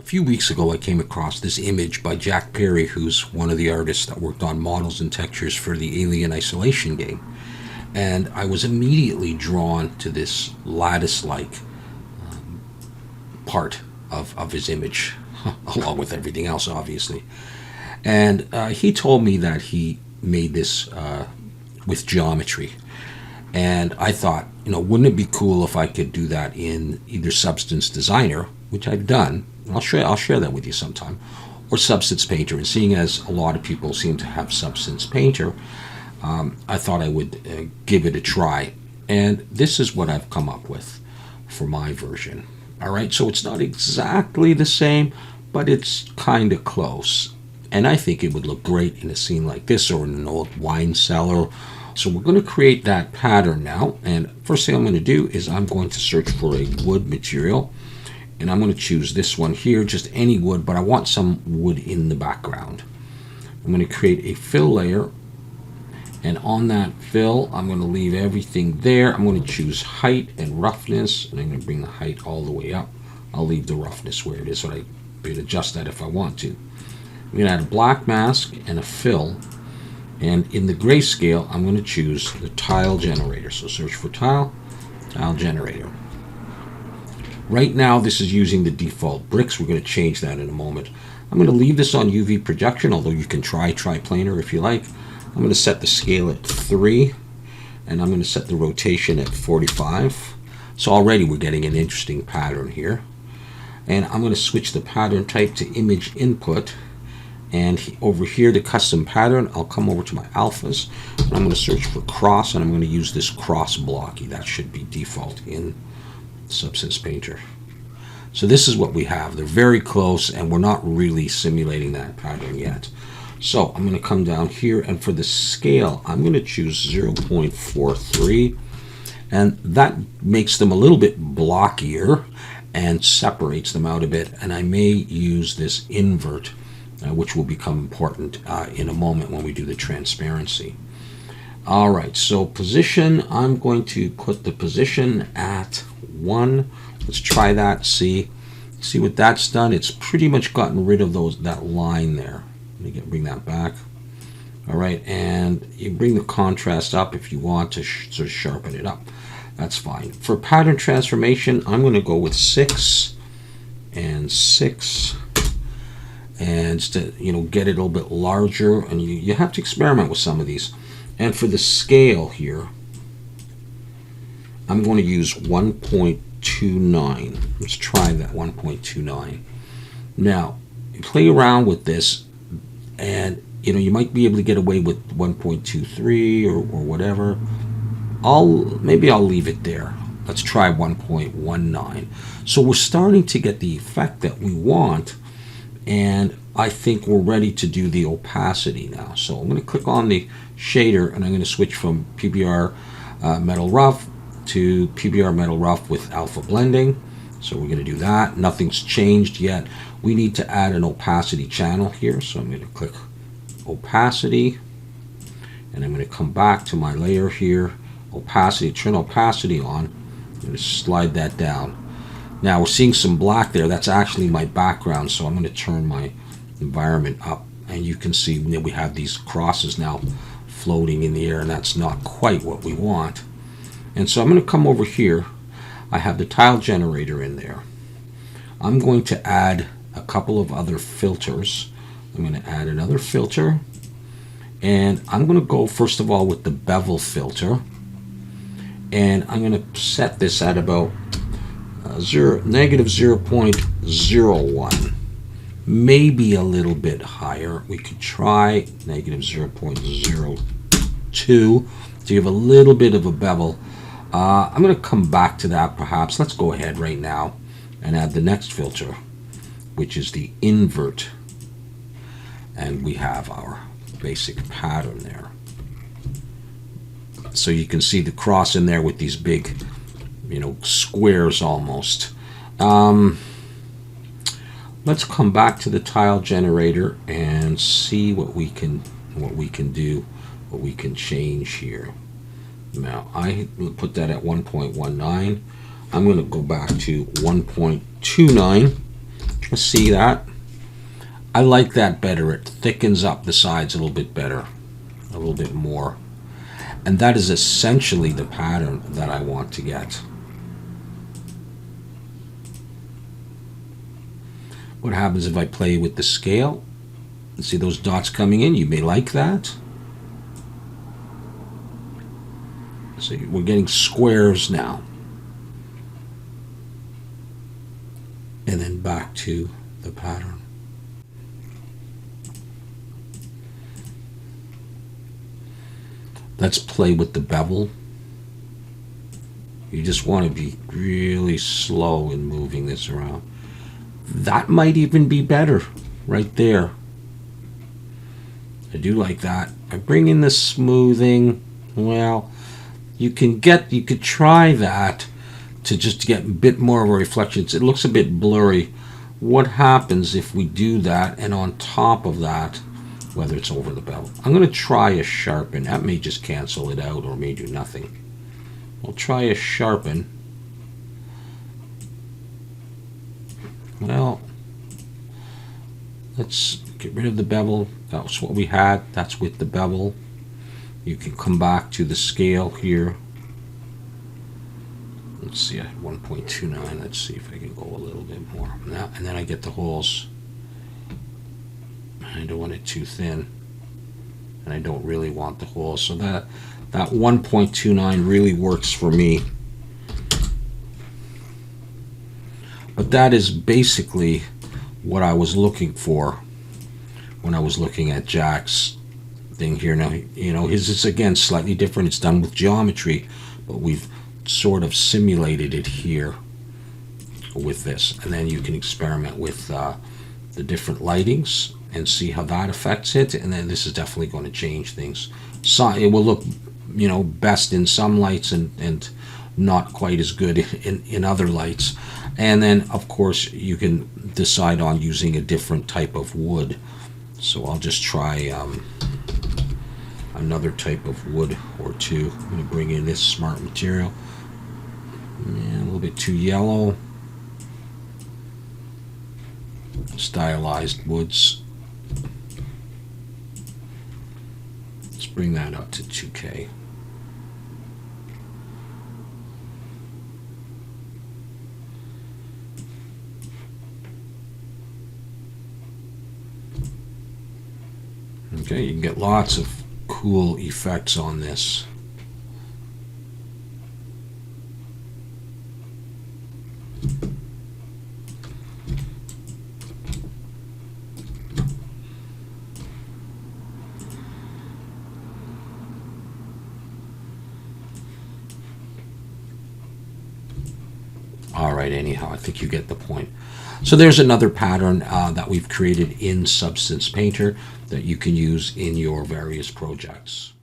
A few weeks ago, I came across this image by Jack Perry, who's one of the artists that worked on models and textures for the Alien Isolation game. And I was immediately drawn to this lattice-like part of his image, along with everything else, obviously. And he told me that he made this with geometry. And I thought, wouldn't it be cool if I could do that in either Substance Designer, which I've done. I'll share that with you sometime, or Substance Painter. And seeing as a lot of people seem to have Substance Painter, I thought I would give it a try. And this is what I've come up with for my version. All right, so it's not exactly the same, but it's kind of close. And I think it would look great in a scene like this or in an old wine cellar. So we're going to create that pattern now. And first thing I'm going to do is I'm going to search for a wood material. And I'm going to choose this one here, just any wood, but I want some wood in the background. I'm going to create a fill layer. And on that fill, I'm going to leave everything there. I'm going to choose height and roughness. And I'm going to bring the height all the way up. I'll leave the roughness where it is, so I can adjust that if I want to. I'm going to add a black mask and a fill. And in the grayscale, I'm going to choose the tile generator. So search for tile generator. Right now, this is using the default bricks. We're going to change that in a moment. I'm going to leave this on UV projection, although you can try triplanar if you like. I'm going to set the scale at 3, and I'm going to set the rotation at 45. So already we're getting an interesting pattern here. And I'm going to switch the pattern type to image input. And over here, the custom pattern, I'll come over to my alphas, and I'm going to search for cross, and I'm going to use this cross blocky. That should be default in Substance Painter. So this is what we have. They're very close, and we're not really simulating that pattern yet. So I'm going to come down here, and for the scale, I'm going to choose 0.43, and that makes them a little bit blockier and separates them out a bit. And I may use this invert, which will become important in a moment when we do the transparency. All right, so position, I'm going to put the position at 1. Let's try that, see what that's done. It's pretty much gotten rid of that line there. Let me bring that back. All right, and you bring the contrast up if you want to sort of sharpen it up. That's fine. For pattern transformation, I'm going to go with 6 and 6. And to get it a little bit larger, and you have to experiment with some of these. And for the scale here, I'm going to use 1.29. Let's try that 1.29. Now, you play around with this, and you might be able to get away with 1.23 or whatever. Maybe I'll leave it there. Let's try 1.19. So we're starting to get the effect that we want. And I think we're ready to do the opacity now. So I'm going to click on the shader, and I'm going to switch from PBR Metal Rough to PBR Metal Rough with alpha blending. So we're going to do that. Nothing's changed yet. We need to add an opacity channel here. So I'm going to click opacity, and I'm going to come back to my layer here. Opacity, turn opacity on. I'm going to slide that down. Now we're seeing some black there. That's actually my background, so I'm going to turn my environment up, and you can see that we have these crosses now floating in the air, and that's not quite what we want. And so I'm going to come over here. I have the tile generator in there. I'm going to add a couple of other filters. I'm going to add another filter, and I'm going to go first of all with the bevel filter, and I'm going to set this at about negative 0.01, maybe a little bit higher. We could try negative 0.02 to give a little bit of a bevel. I'm going to come back to that perhaps. Let's go ahead right now and add the next filter, which is the invert. And we have our basic pattern there. So you can see the cross in there with these big squares almost. Let's come back to the tile generator and see what we can do, what we can change here. Now I put that at 1.19. I'm going to go back to 1.29 See that? I like that better. It thickens up the sides a little bit better, a little bit more. And that is essentially the pattern that I want to get. What happens if I play with the scale? See those dots coming in? You may like that. See, we're getting squares now. And then back to the pattern. Let's play with the bevel. You just want to be really slow in moving this around. That might even be better right there. I do like that. I bring in the smoothing. Well, you could try that to just get a bit more of a reflection. It looks a bit blurry. What happens if we do that, and on top of that, whether it's over the bevel, I'm going to try a sharpen. That may just cancel it out or may do nothing. We'll try a sharpen. Well, let's get rid of the bevel. That's what we had. That's with the bevel. You can come back to the scale here. Let's see, I had 1.29. Let's see if I can go a little bit more. Now, and then I get the holes. I don't want it too thin, and I don't really want the holes. So that 1.29 really works for me. But that is basically what I was looking for when I was looking at Jack's thing here. Now, you know, his is again slightly different. It's done with geometry, but we've sort of simulated it here with this. And then you can experiment with the different lightings and see how that affects it. And then this is definitely going to change things. So it will look, you know, best in some lights and not quite as good in other lights. And then, of course, you can decide on using a different type of wood. So I'll just try another type of wood or two. I'm going to bring in this smart material. Yeah, a little bit too yellow. Stylized woods. Let's bring that up to 2K. Okay, you can get lots of cool effects on this. All right, anyhow, I think you get the point. So there's another pattern that we've created in Substance Painter that you can use in your various projects.